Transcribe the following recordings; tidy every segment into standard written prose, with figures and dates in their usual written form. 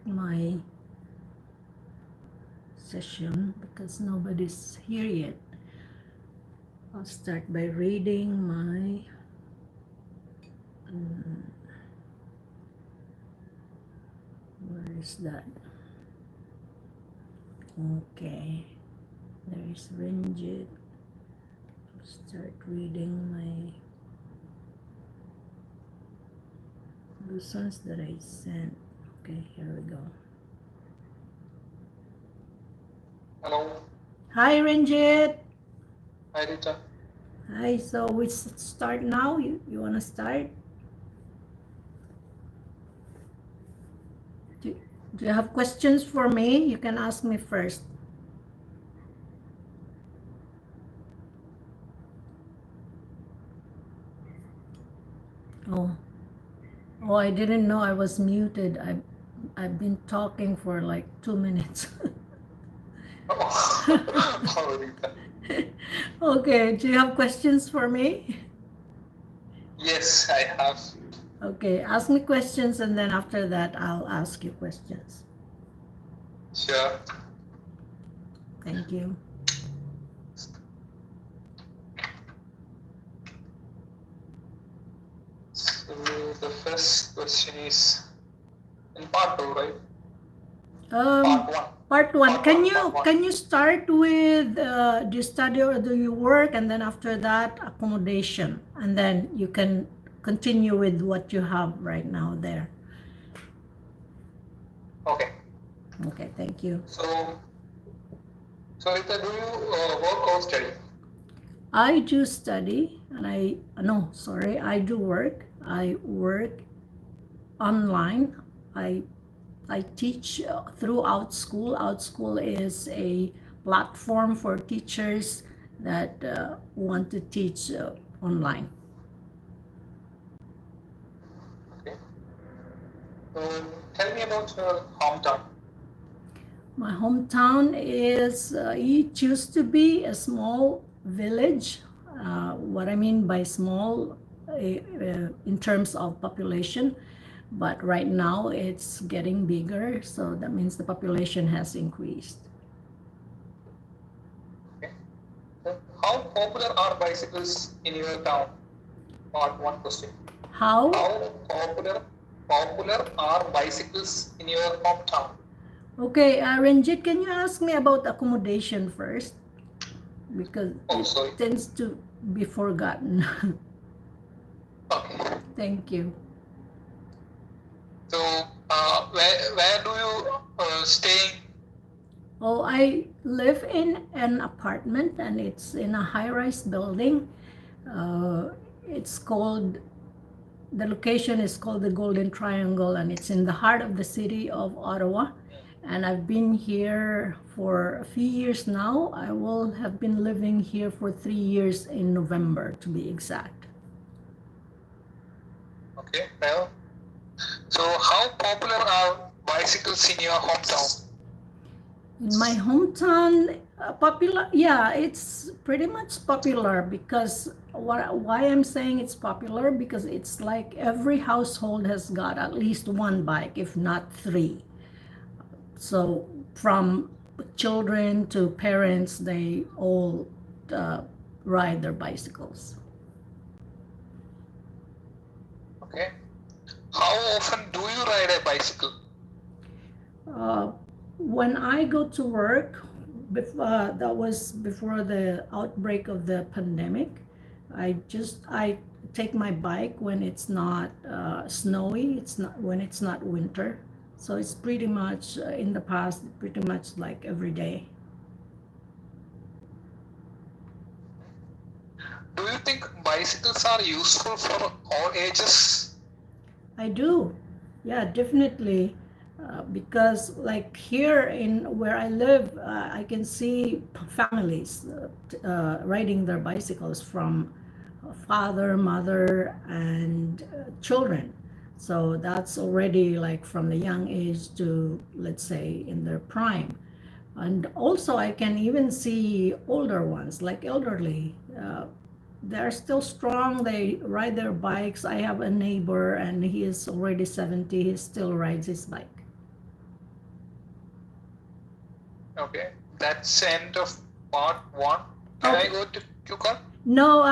my session because nobody's here yet. I'll start by reading my where is that? Okay, there is Renjith. I'll start reading my lessons that I sent. Okay, here we go. Hello. Hi, Renjith. Hi, Rita. Hi, so we start now? You want to start? Do you have questions for me? You can ask me first. Oh, I didn't know I was muted. I've been talking for like 2 minutes. Oh, Rita. Okay, do you have questions for me? Yes, I have. Okay, ask me questions and then after that I'll ask you questions. Sure. Thank you. So the first question is in part 2, right? Part 1. Part one. Part one. Can you start with do you study or do you work, and then after that accommodation, and then you can continue with what you have right now there. Okay. Okay, thank you. So Rita, do you work or study? I do study, and I do work. I work online. I teach throughout school. Outschool is a platform for teachers that want to teach online. Okay. Tell me about your hometown. My hometown is, it used to be a small village. What I mean by small in terms of population, but right now it's getting bigger, so that means the population has increased. Okay. So how popular are bicycles in your town? Part 1 question. How popular are bicycles in your hometown? Okay, Renjith, can you ask me about accommodation first? Because it tends to be forgotten. Okay. Thank you. So, where do you stay? Oh, I live in an apartment, and it's in a high-rise building. It's called, the location is called the Golden Triangle, and it's in the heart of the city of Ottawa. And I've been here for a few years now. I will have been living here for 3 years in November, to be exact. Okay, well, so how popular are bicycles in your hometown? In my hometown, popular, yeah, it's pretty much popular because why I'm saying it's popular, because it's like every household has got at least one bike, if not 3. So from children to parents, they all ride their bicycles. Okay. How often do you ride a bicycle? When I go to work, that was before the outbreak of the pandemic. I take my bike when it's not snowy. It's not when it's not winter. So it's pretty much in the past, pretty much like every day. Do you think bicycles are useful for all ages? I do. Yeah, definitely. Because like here in where I live, I can see families riding their bicycles from father, mother, and children. So that's already like from the young age to, let's say, in their prime. And also I can even see older ones, like elderly. They're still strong. They ride their bikes. I have a neighbor and he is already 70. He still rides his bike. Okay, that's the end of part 1. Can I go to Q-Call? No,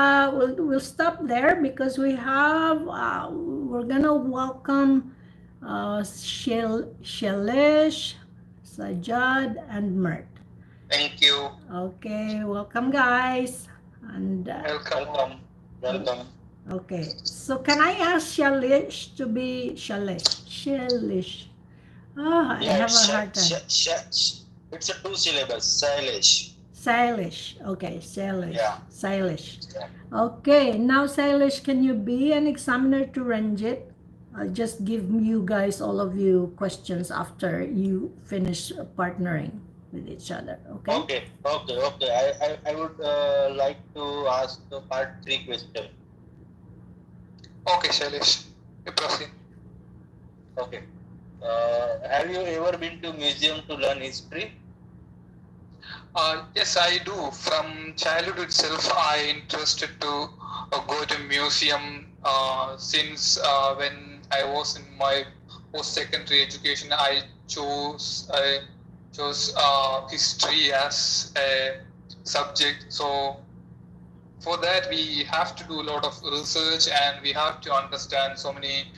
we'll stop there because we're gonna welcome Shailesh, Sajjad, and Mert. Thank you. Okay, welcome guys. And Welcome. okay, so can I ask Shailesh to be Shailesh? Oh, I have a hard time. It's a 2 syllables, Shailesh. Shailesh. Okay, Shailesh. Yeah. Shailesh. Okay, now Shailesh, can you be an examiner to Renjith? I'll just give you guys, all of you, questions after you finish partnering with each other. Okay? Okay. I would like to ask the part 3 question. Okay, Shailesh. You proceed. Okay. Have you ever been to museum to learn history? Yes, I do. From childhood itself, I interested to go to museum since when I was in my post-secondary education. I chose history as a subject. So for that, we have to do a lot of research and we have to understand so many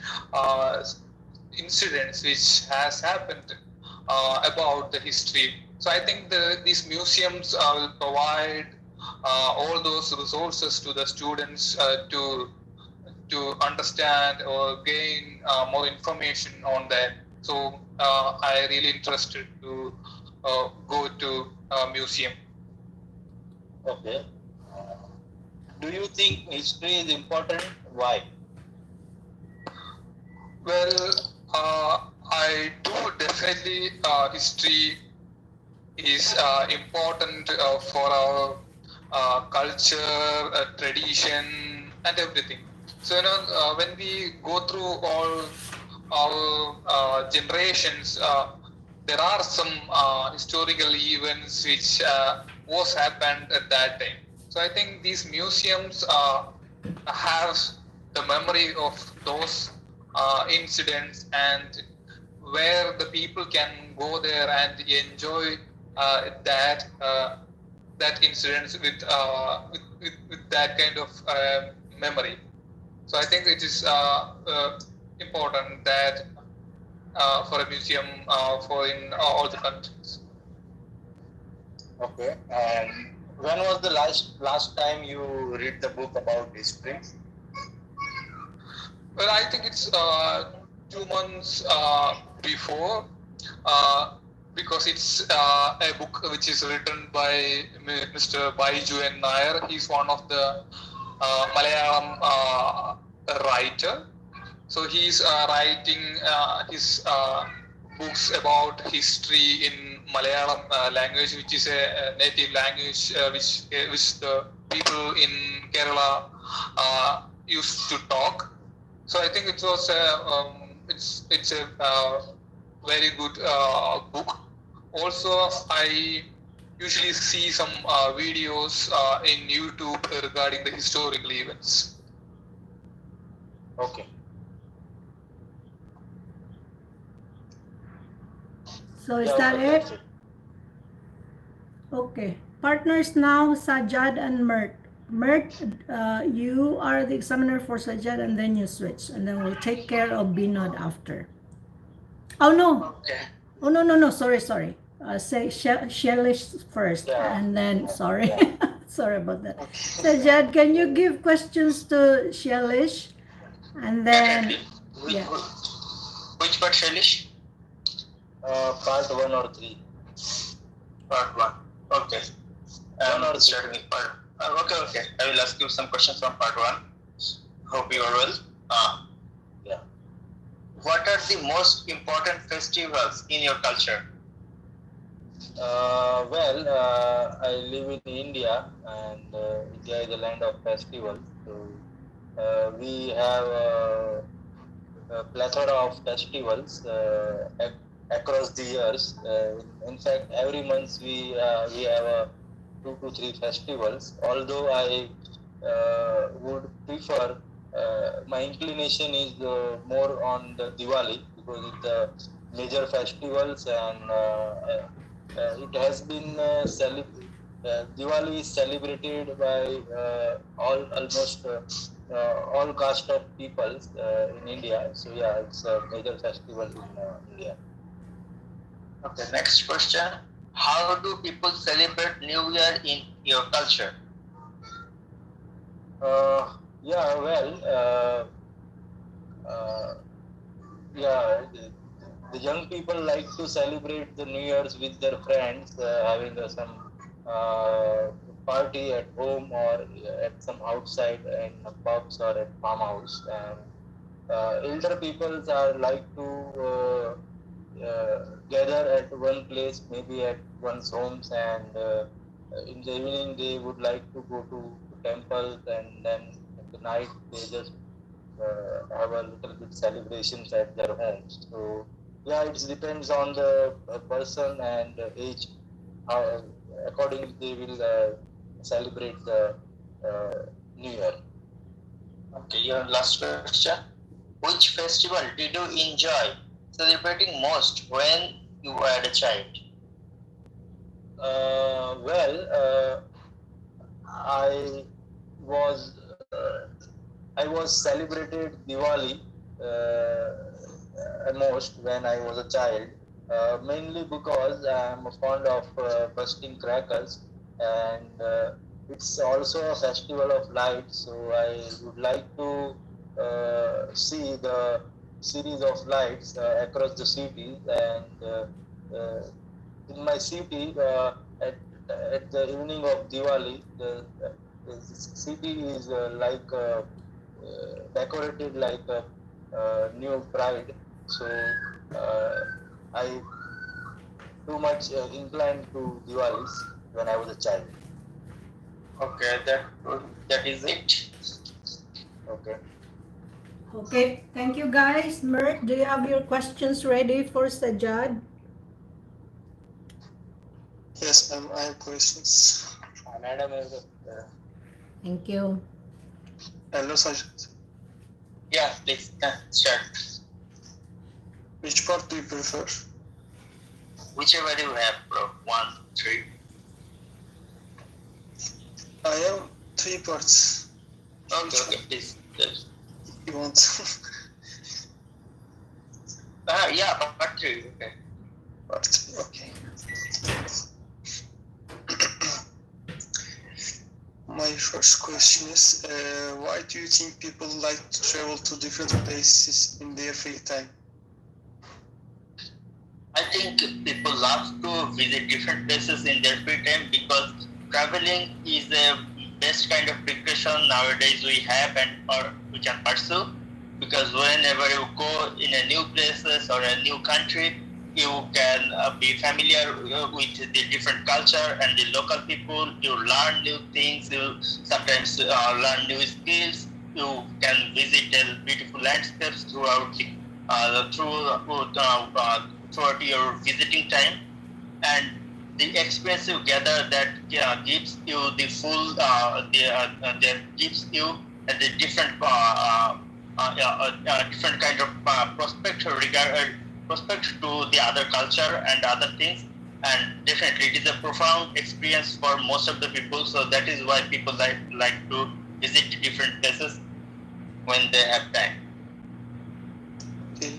incidents which has happened about the history. So I think these museums will provide all those resources to the students to understand or gain more information on that. So I really interested to go to a museum. Okay. Do you think history is important? Why? Well, I do definitely. History is important for our culture, tradition, and everything. So when we go through all our generations, there are some historical events which was happened at that time. So I think these museums have the memory of those incidents and where the people can go there and enjoy that incidents with that kind of memory. So I think it is important that for a museum for in all the countries. Okay. And when was the last time you read the book about history? Well, I think it's 2 months before, because it's a book which is written by Mr. Baiju N. Nair. He's one of the Malayalam writer. So he's writing his books about history in Malayalam language, which is a native language which the people in Kerala used to talk. So I think it was it's a very good book. Also, I usually see some videos in YouTube regarding the historical events. Okay. So is that it? Okay. Partners now, Sajjad and Mert. Mert, you are the examiner for Sajjad and then you switch. And then we'll take care of Binod after. Oh, no. Okay. Oh, no. Sorry. Say Shailesh first. Yeah. And then, sorry. Sorry about that. Sajjad, can you give questions to Shailesh? And then, yeah. Which part, Shailesh? Part 1 or 3? Part 1. Okay. Starting with part. Okay. I will ask you some questions from part 1. Hope you are well. Yeah. What are the most important festivals in your culture? I live in India, and India is a land of festivals. So we have a plethora of festivals across the years. In fact, every month we have 2 to 3 festivals. Although I would prefer, my inclination is more on the Diwali because it's the major festivals, and it has been Diwali is celebrated by almost all caste of people in India. So yeah, it's a major festival in India. Okay, next question. How do people celebrate New Year in your culture? Yeah, well, yeah, the young people like to celebrate the New Year's with their friends, having some party at home or at some outside in pubs or at farmhouse. And elder people are like to gather at one place, maybe at one's homes, and in the evening they would like to go to temples, and then at the night they just have a little bit celebrations at their homes. So yeah, it depends on the person and age. How accordingly they will celebrate the New Year. Okay, your last question. Which festival did you enjoy celebrating most when you were a child? Well, I was celebrated Diwali most when I was a child, mainly because I am fond of bursting crackers, and it's also a festival of lights. So I would like to see the series of lights across the city, and in my city at the evening of Diwali, the city is decorated like a new bride. So I too much inclined to Diwalis when I was a child. Okay, that is it. Okay. Okay, thank you guys. Mert, do you have your questions ready for Sajjad? Yes, ma'am, I have questions. Madam, Thank you. Hello, Sajjad. Yeah, please start. Which part do you prefer? Whichever you have, bro. 1, 3. I have 3 parts. Okay, please. Yes. You want? Yeah, part 3. Okay. Part 3, okay. My first question is, why do you think people like to travel to different places in their free time? I think people love to visit different places in their free time because traveling is the best kind of recreation nowadays we have and or we can pursue. Because whenever you go in a new places or a new country, you can be familiar with the different culture and the local people. You learn new things. You sometimes learn new skills. You can visit beautiful landscapes throughout throughout your visiting time, and the experience you gather that gives you the full that gives you the different different kind of prospect to the other culture and other things, and definitely it is a profound experience for most of the people. So that is why people like to visit different places when they have time. Okay.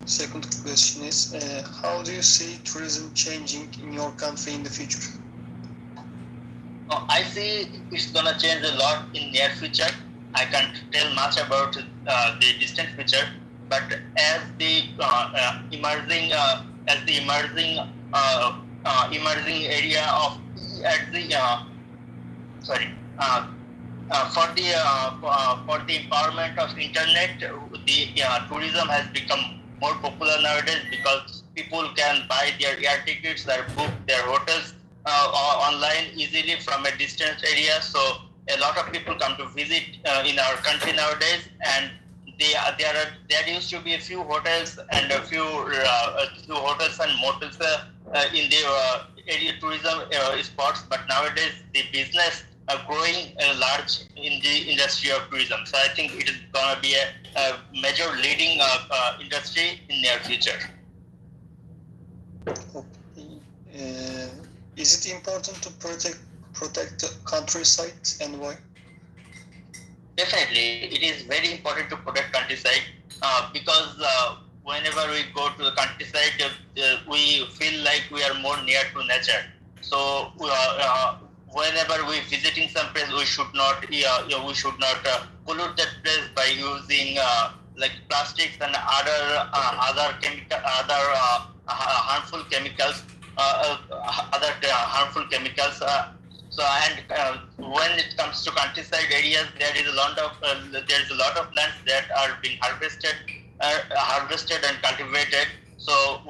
Second question is, how do you see tourism changing in your country in the future? I see it's gonna change a lot in near future. I can't tell much about the distant future, but as the emerging emerging area of at the sorry for the empowerment of internet, the tourism has become more popular nowadays because people can buy their air tickets, their book their hotels online easily from a distant area. So a lot of people come to visit in our country nowadays, and there used to be a few hotels and a few hotels and motels in the area tourism spots, but nowadays the business growing large in the industry of tourism. So I think it is going to be a major leading industry in near future. Okay. Is it important to protect the countryside, and why? Definitely, it is very important to protect countryside because whenever we go to the countryside, we feel like we are more near to nature. So whenever we visiting some place, we should not pollute that place by using like plastics and other harmful chemicals. Harmful chemicals. So and when it comes to countryside areas, there is a lot of lands that are being harvested and cultivated. So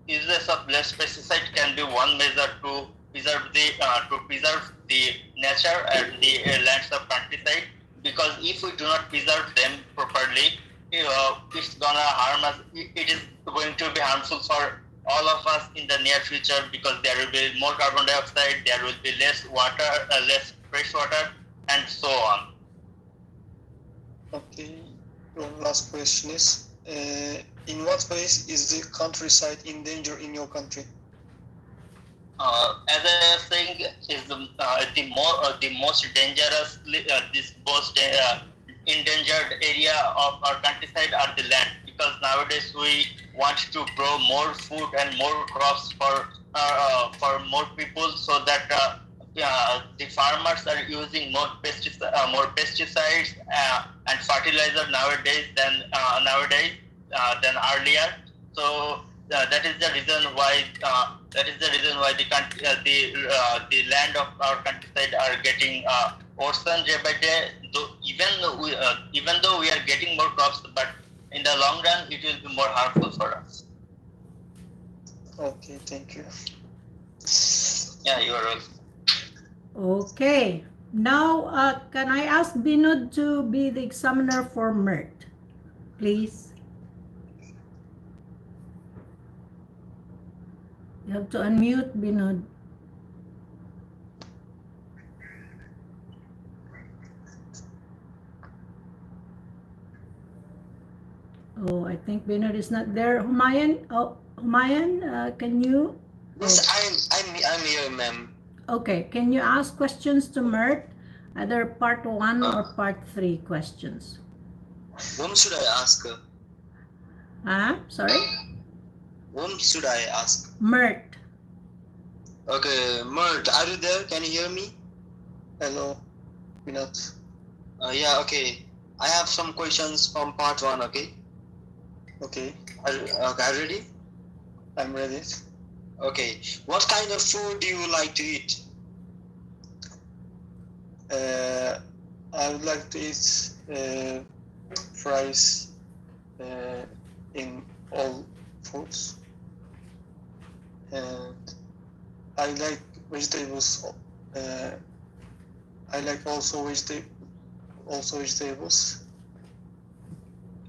uses of less pesticide can be one measure to preserve the nature and the lands of countryside. Because if we do not preserve them properly, it's gonna harm us. It is going to be harmful for all of us in the near future, because there will be more carbon dioxide, there will be less water, less fresh water, and so on. Okay, one last question is, in what ways is the countryside in danger in your country? As I was saying, is the most dangerous, this most endangered area of our countryside are the land, because nowadays we want to grow more food and more crops for more people, so that the farmers are using more pesticides and fertilizer nowadays than earlier. So that is the reason why the land of our countryside are getting worsened day by day. Even though we are getting more crops, but in the long run, it will be more harmful for us. Okay, thank you. Yeah, you are welcome. Okay. Now, can I ask Binod to be the examiner for Mert, please? You have to unmute, Binod. Oh, I think Binod is not there. Humayan, can you? Yes, I'm here, ma'am. Okay, can you ask questions to Mert, either part 1 or part 3 questions? Whom should I ask? Sorry? Whom should I ask? Mert. Okay, Mert, are you there? Can you hear me? Hello, Binod. Yeah, okay. I have some questions from part 1, okay? Okay, Are you ready? I'm ready. Okay. What kind of food do you like to eat? I would like to eat fries in all foods, and I like vegetables. I like also vegetables,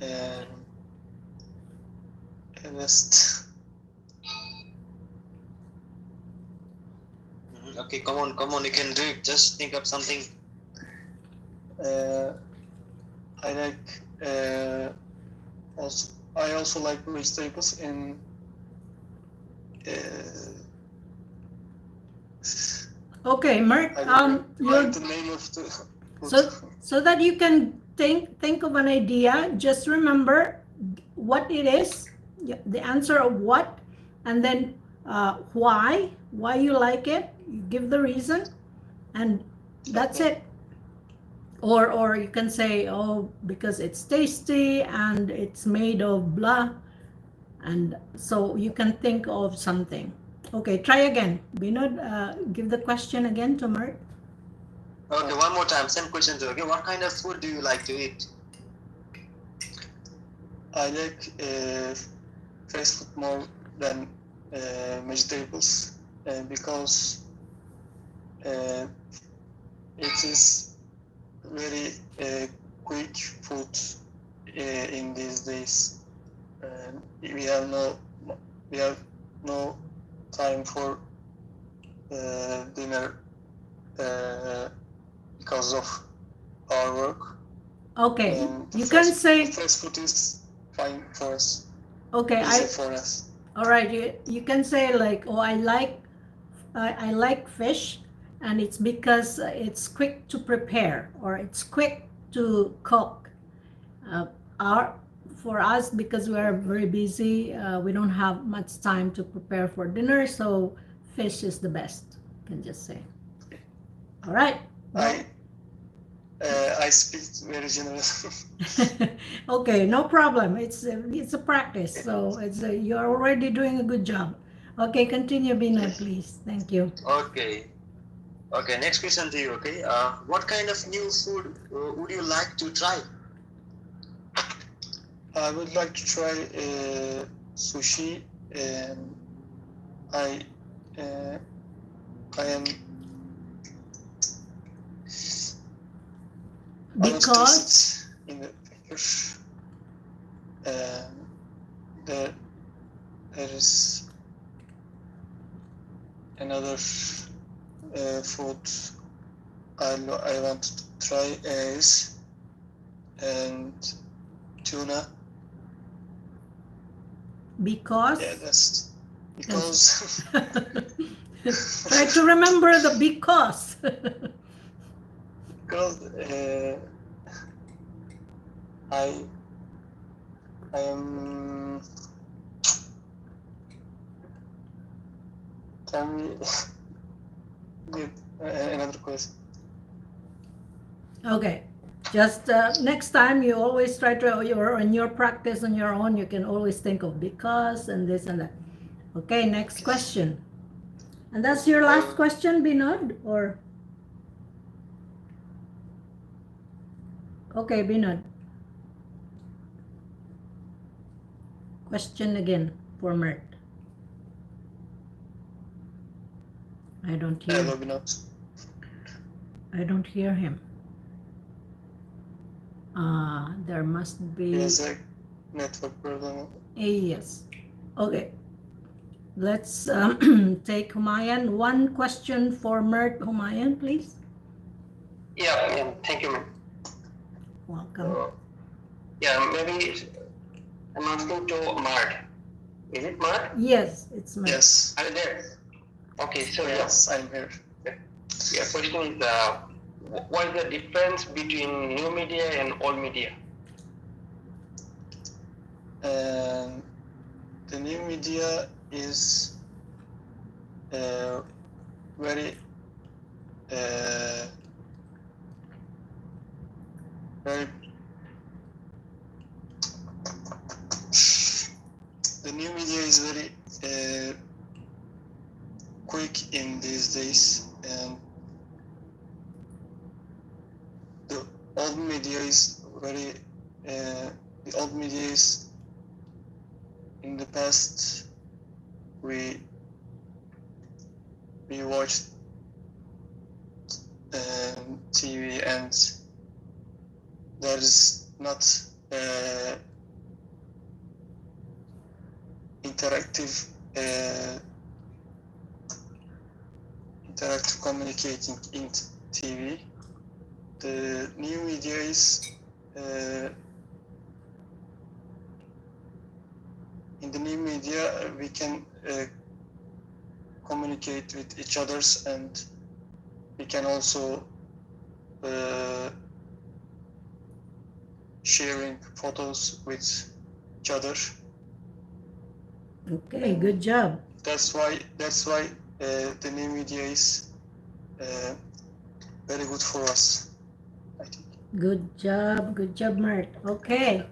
and rest. Okay, come on, you can do it. Just think of something. I like I also like vegetables and Okay, Mert, I don't like the name of the food. so that you can think of an idea, just remember what it is, the answer of what, and then why you like it. You give the reason, and that's it. Or you can say, oh, because it's tasty and it's made of blah, and so you can think of something. Okay, try again. Binod, give the question again to Mert. Okay, one more time. Same question too. Okay, what kind of food do you like to eat? I like fast food more than vegetables because it is very quick food in these days. We have no time for dinner because of our work. Okay, you can say, fast food is fine for us. okay, Easy for us. all right, you can say like, oh, I like I like fish, and it's because it's quick to prepare, or it's quick to cook. Uh, our For us, because we are very busy, we don't have much time to prepare for dinner, so fish is the best. Can just say. All right. I speak very generous. Okay, no problem. It's a practice, so you're already doing a good job. Okay, continue, Binod, please. Thank you. Okay. Okay, next question to you, okay? What kind of new food would you like to try? I would like to try sushi, and I am Because in the picture. There is another food I want to try is tuna. because Yeah, that's because try to remember the because. because I am. Tell me another question. Okay, just next time you always try to, in your practice on your own, you can always think of because and this and that. Okay, next question. And that's your last question, Binod, or? Okay, Binod. Question again for Mert. I don't hear. Hello, Binod. I don't hear him. There must be. There's a network problem. Yes. Okay. Let's take Humayan. One question for Mert. Humayan, please. Yeah, thank you, ma'am. Welcome. Yeah, maybe I'm asking to Mert. Is it Mert? Yes, it's Mert. Yes. Are you there? Okay, so Yes, I'm here. yeah, question is, what is the difference between new media and old media? And the new media is very the new media is very quick in these days, and the old media is very the old media is in the past we watched TV, and there is not interactive communicating in TV. The new media is in the new media we can communicate with each others, and we can also sharing photos with each other. Okay, good job. That's why the new media is very good for us, I think. Good job, Mert. Okay.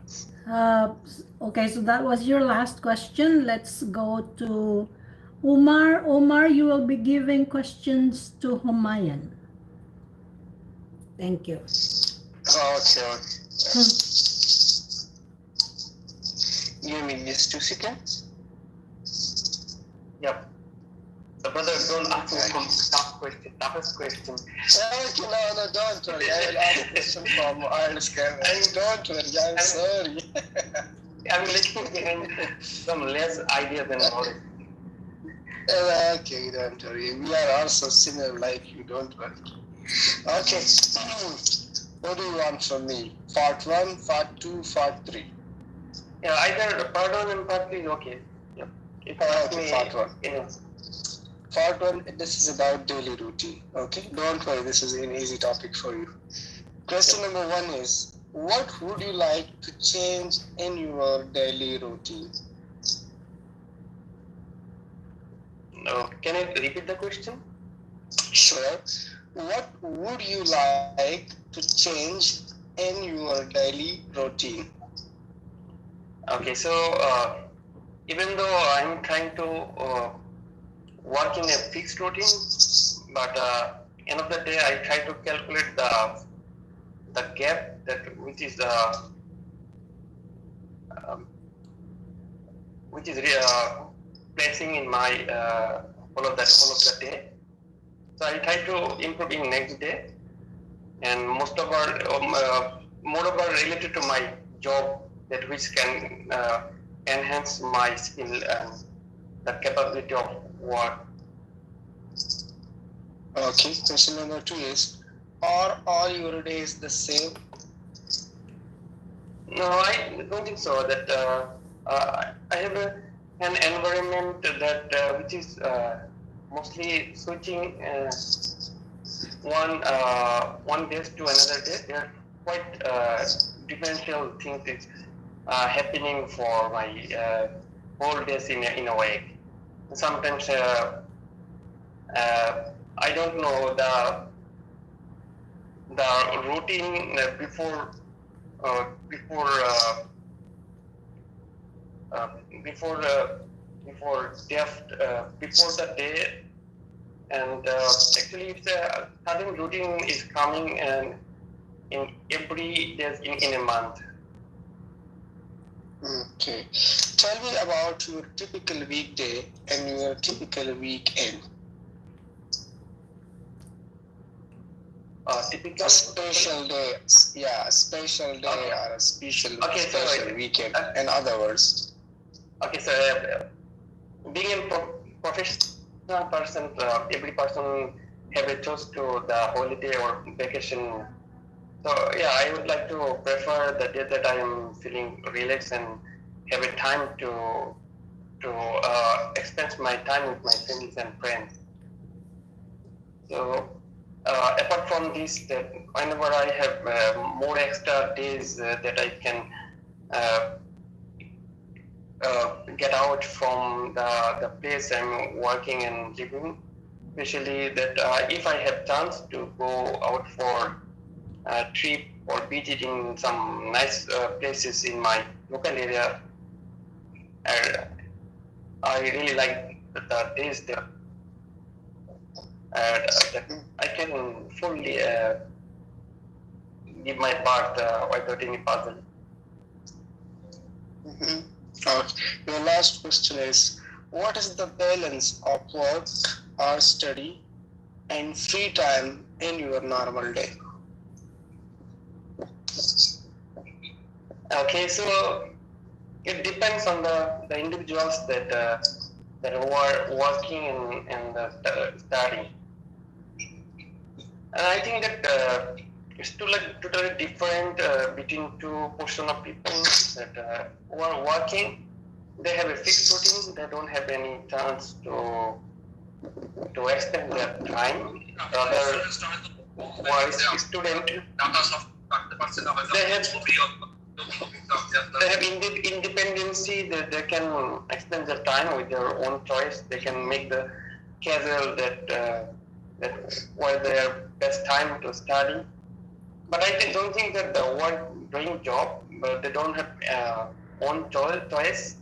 Okay, so that was your last question. Let's go to Umar. Umar, you will be giving questions to Humayan. Thank you. Okay. Give me just 2 seconds. Yep. So brother, don't ask me some toughest question. No, don't worry. I will ask a question from Irish camera. Don't worry, I'm sorry. I'm looking behind some less ideas and knowledge. Okay, don't worry. We are also similar like you, don't worry. Okay. What do you want from me? Part 1, part 2, part 3? Yeah, either part 1 and part 3 is okay. Yeah. If you ask me, part 1. You know. part 1, this is about daily routine. Okay, don't worry, this is an easy topic for you. Question number 1 is, what would you like to change in your daily routine? No, can you repeat the question? Sure. What would you like to change in your daily routine? Okay, so even though I'm trying to work in a fixed routine, but end of the day I try to calculate the gap which is placing in my all of the day. So I try to improve in next day, and moreover related to my job, that which can enhance my skill and the capability of work. Okay, question number 2 is, are all your days the same? No, I don't think so. That I have an environment that which is mostly switching one day to another day. There are quite differential things is happening for my whole days in a way. Sometimes I don't know the routine before the day, and actually if the sudden routine is coming and in every day in a month. Okay, tell me about your typical weekday and your typical weekend. Typical A special day, yeah, a special day or a special weekend, in other words. Okay, so being a professional person, every person have a choice to the holiday or vacation. So yeah, I would like to prefer the day that I am feeling relaxed and have a time to expend my time with my families and friends. So apart from this, that whenever I have more extra days that I can get out from the place I'm working and living, especially that if I have chance to go out for a trip or visiting some nice places in my local area, I really like the days there. I can fully give my part without any puzzle. Mm-hmm. Okay. Your last question is, what is the balance of work or study and free time in your normal day? Okay, so it depends on the individuals that are working and studying. And I think that it's totally different between two portion of people that who are working. They have a fixed routine. They don't have any chance to extend their time. Rather, wise student, they have independency that they can extend their time with their own choice. They can make the schedule that was their best time to study. But I don't think that the one doing job, but they don't have own choice.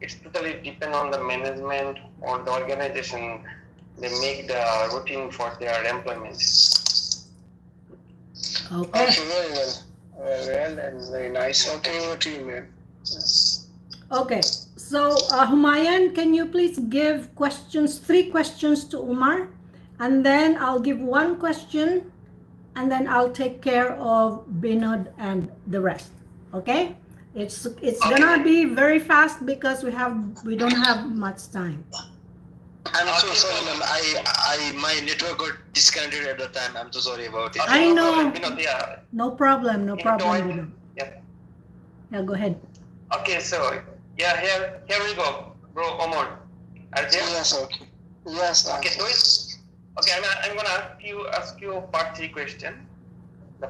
It's totally depend on the management or the organization. They make the routine for their employment. Okay. Okay, very well. Very well and very nice. Okay, over to you, man. Okay. So, Humayan, can you please give 3 questions to Umar? And then I'll give 1 question, and then I'll take care of Binod and the rest. Okay? It's gonna be very fast because we don't have much time. I'm so sorry, ma'am. My network got disconnected at the time. I'm so sorry about it. I know. Binod, yeah. No problem, Binod. Yeah, go ahead. Okay, so yeah, here we go, bro. Umar, are you there? Yes, okay. Yes. Okay, so it's okay. I'm gonna ask you part 3 question. The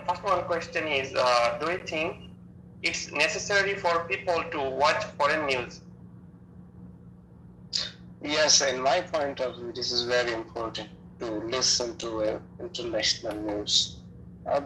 first one question is: do you think it's necessary for people to watch foreign news? Yes, in my point of view, this is very important to listen to international news.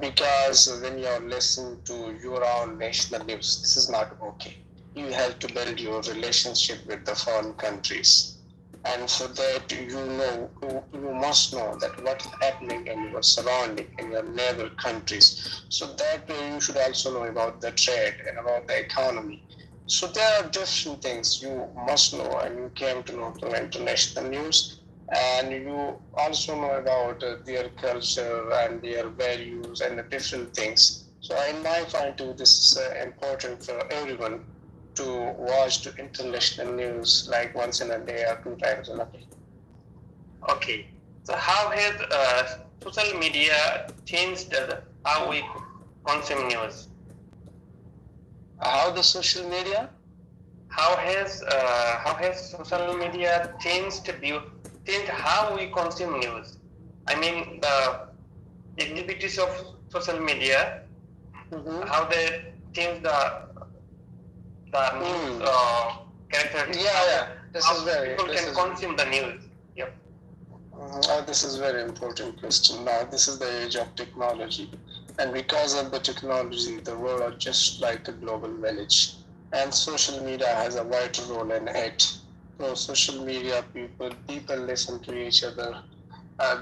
Because when you are listening to your own national news, this is not okay. You have to build your relationship with the foreign countries. And for that, you must know that what's happening in your surrounding, in your neighbor countries. So that you should also know about the trade and about the economy. So there are different things you must know, and you came to know through international news, and you also know about their culture and their values and the different things. So in my point of view, this is important for everyone to watch the international news like once in a day or 2 times in a day. Okay. So how has social media changed how we consume news? How the social media? How has social media changed how we consume news? I mean the activities of social media, how they change the news characteristics. Yeah. People can consume the news. Yep. This is very important question. Now, this is the age of technology. And because of the technology, the world is just like a global village. And social media has a vital role in it. So social media, people listen to each other.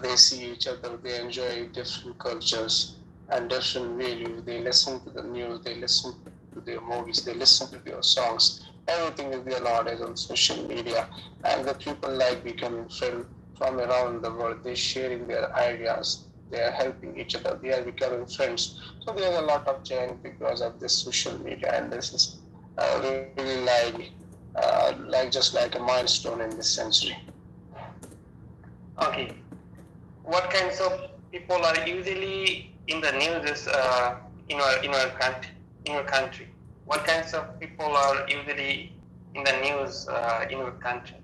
They see each other. They enjoy different cultures and different values. They listen to the news. They listen to their movies. They listen to their songs. Everything is there nowadays on social media. And the people like becoming friends from around the world. They're sharing their ideas. They are helping each other. They are becoming friends. So there's a lot of change because of this social media, and this is really just like a milestone in this century. Okay. What kinds of people are usually in the news in your country? What kinds of people are usually in the news in your country?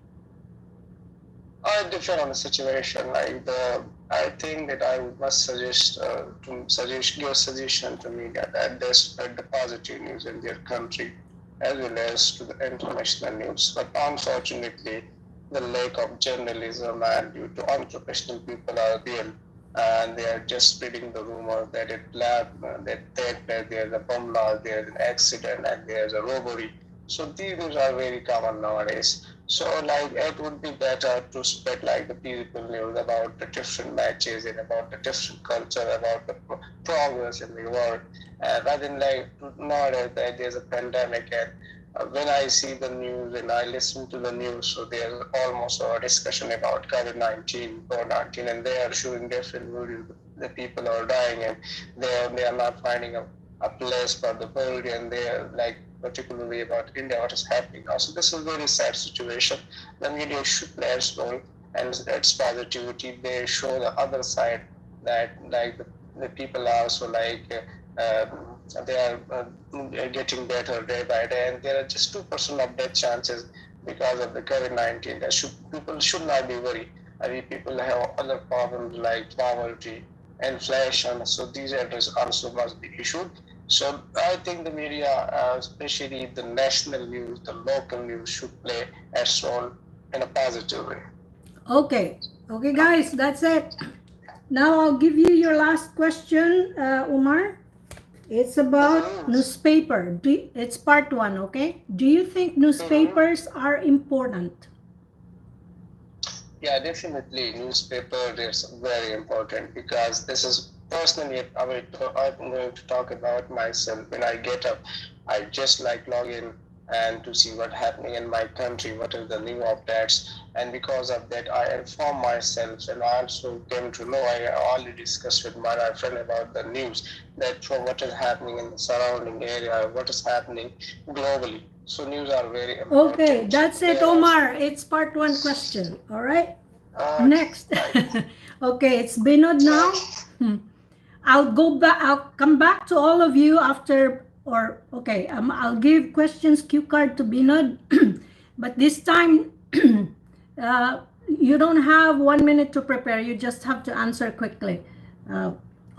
It depends on the situation. I think that I must give suggestion to media that they spread the positive news in their country as well as to the international news. But unfortunately, the lack of journalism and due to unprofessional people are there, and they are just spreading the rumor that there's a bomb blast, there's an accident, and there's a robbery. So these news are very common nowadays. So it would be better to spread the peaceful news about the different matches and about the different culture, about the progress in the world. Rather than nowadays there's a pandemic, and when I see the news and I listen to the news, so there's almost a discussion about COVID-19, and they are showing different videos. The people are dying, and they are not finding a place for the body, and they are particularly about India, what is happening now. So this is a very sad situation. The media should play its role and its positivity. They show the other side that the people are also they are getting better day by day, and there are just 2% of death chances because of the COVID-19. People should not be worried. People have other problems like poverty, inflation, so these areas also must be issued. So I think the media, especially the national news, the local news, should play its role in a positive way. Okay, guys, that's it. Now I'll give you your last question, Umar. It's about newspaper. It's part 1, okay? Do you think newspapers are important? Yeah, definitely. Newspaper is very important because this is personally, I'm going to talk about myself. When I get up, I just log in and to see what's happening in my country, what is the new updates. And because of that, I inform myself, and I also came to know, I already discussed with my friend about the news, that for what is happening in the surrounding area, what is happening globally. So news are very important. Okay, that's it, Omar. It's part 1 question. All right. Next. Okay, it's Binod now. I'll come back to all of you after, I'll give questions cue card to Binod, but this time You don't have 1 minute to prepare. You just have to answer quickly.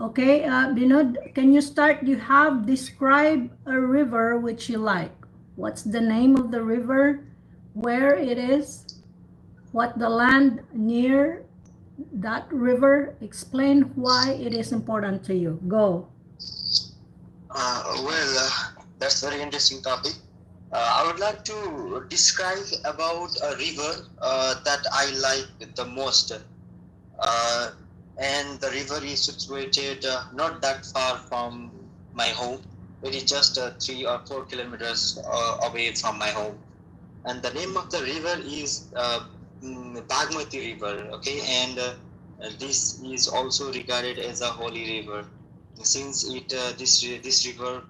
Okay, Binod, can you start? You have describe a river which you like. What's the name of the river? Where it is? What the land near that river? Explain why it is important to you. Go. That's a very interesting topic. I would like to describe about a river that I like the most. And the river is situated not that far from my home. It is just 3 or 4 kilometers away from my home. And the name of the river is Bagmati River. Okay, and this is also regarded as a holy river, since this river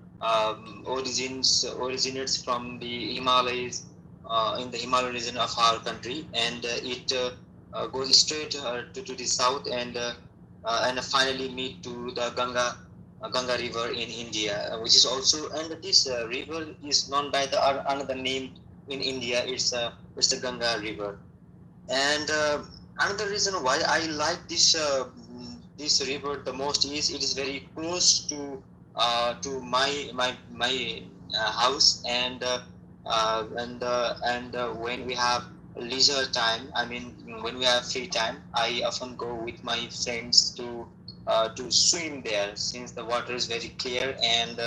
originates from the Himalayas, in the Himalayan region of our country, and it goes straight to the south, and finally meet to the Ganga River in India, which is also, and this river is known by the another name in India. It's the Ganga River. And another reason why I like this river the most is it is very close to my house, and when we have leisure time, I mean when we have free time, I often go with my friends to swim there, since the water is very clear, and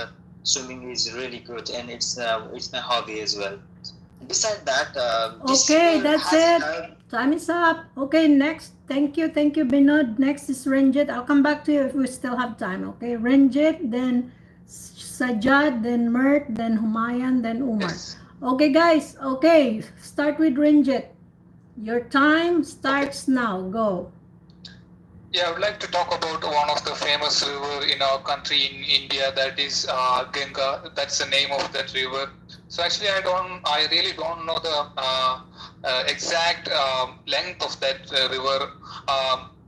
swimming is really good, and it's my hobby as well. Besides that, okay, that's it. Time is up. Okay, next. Thank you, Binod. Next is Renjith. I'll come back to you if we still have time. Okay, Renjith, then Sajjad, then Mert, then Humayan, then Umar. Okay, guys. Okay, start with Renjith. Your time starts now. Go. Yeah, I would like to talk about one of the famous river in our country in India, that is Ganga. That's the name of that river. So actually, I really don't know the exact length of that river,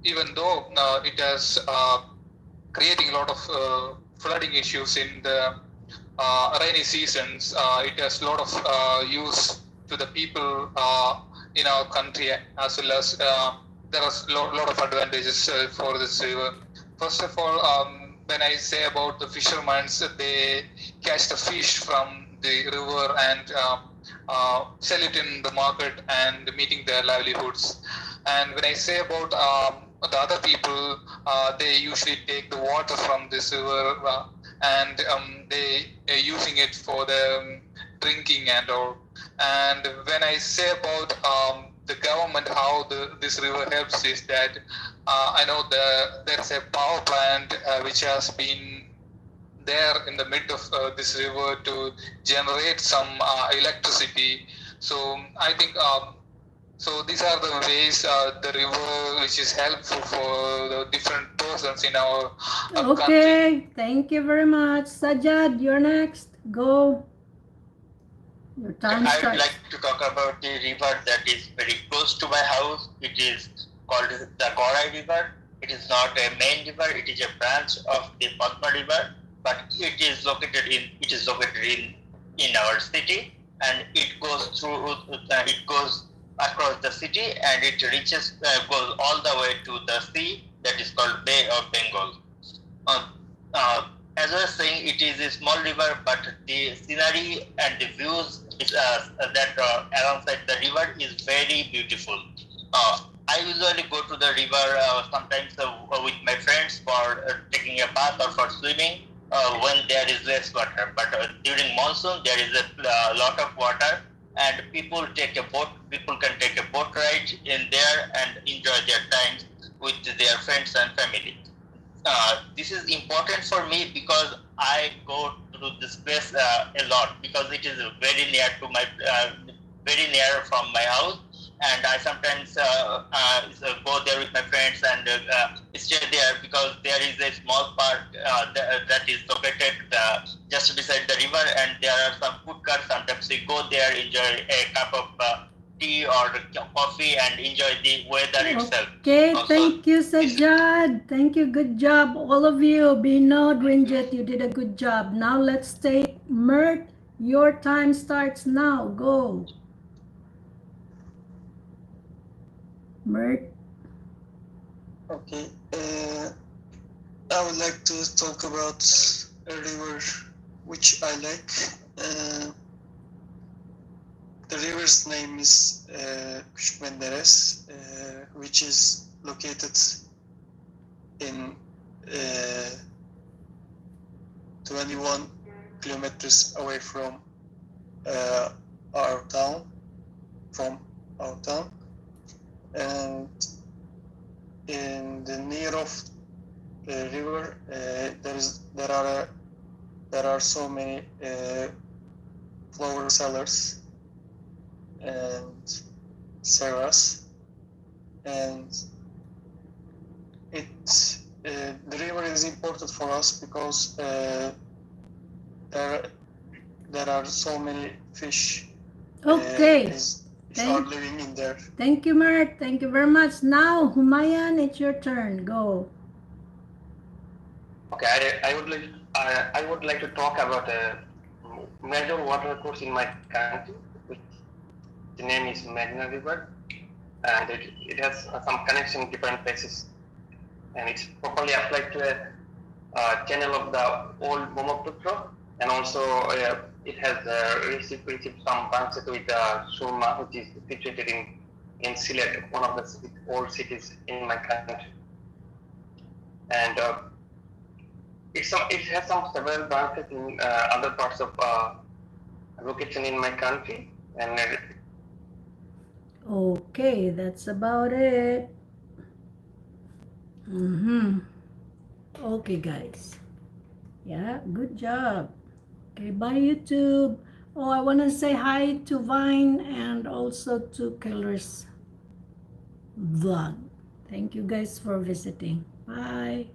even though it has creating a lot of flooding issues in the rainy seasons. It has a lot of use to the people in our country, as well as there are a lot of advantages for this river. First of all, when I say about the fishermen, they catch the fish from the river and sell it in the market and meeting their livelihoods. And when I say about the other people, they usually take the water from this river and they are using it for the drinking and all. And when I say about the government, how this river helps is that I know there's a power plant which has been there in the mid of this river to generate some electricity. So I think so these are the ways the river which is helpful for the different persons in our okay, country. Thank you very much. Sajjad, you're next. Go. Your time I starts. would like to talk about the river that is very close to my house. It is called the Gorai River. It is not a main river. It is a branch of the Padma River, but it is located in our city, and it goes across the city, and it goes all the way to the sea that is called Bay of Bengal. As I was saying, it is a small river, but the scenery and the views that alongside the river is very beautiful. I usually go to the river sometimes with my friends for taking a bath or for swimming when there is less water. But during monsoon, there is a lot of water, and people can take a boat ride in there and enjoy their time with their friends and family. This is important for me because I go to this place a lot, because it is very near from my house, and I sometimes go there with my friends and stay there, because there is a small park that is located just beside the river, and there are some food carts. Sometimes we go there, enjoy a cup of tea or coffee, and enjoy the weather itself. Okay, thank you, Sajjad. Thank you, good job, all of you. Binod, Renjith, you did a good job. Now let's take Mert. Your time starts now. Go. Mert? Okay. I would like to talk about a river which I like. The river's name is Küçük Menderes, which is located in 21 kilometers away from our town. And in the near of the river, there are so many flower sellers and serras, and the river is important for us because there are so many fish. Okay. Are living in there. Thank you, Mert. Thank you very much. Now, Humayan, it's your turn. Go. Okay, I would like to talk about a major water course in my country, which the name is Magna River, and it has some connection in different places, and it's properly applied to a channel of the old Brahmaputra, and also it has received some branches with Surma, which is situated in Sylhet, one of the old cities in my country, and it has some several branches in other parts of location in my country, and okay, that's about it. Okay, guys. Yeah, good job. Okay, bye YouTube. Oh, I want to say hi to Vine and also to Keller's vlog. Thank you guys for visiting. Bye.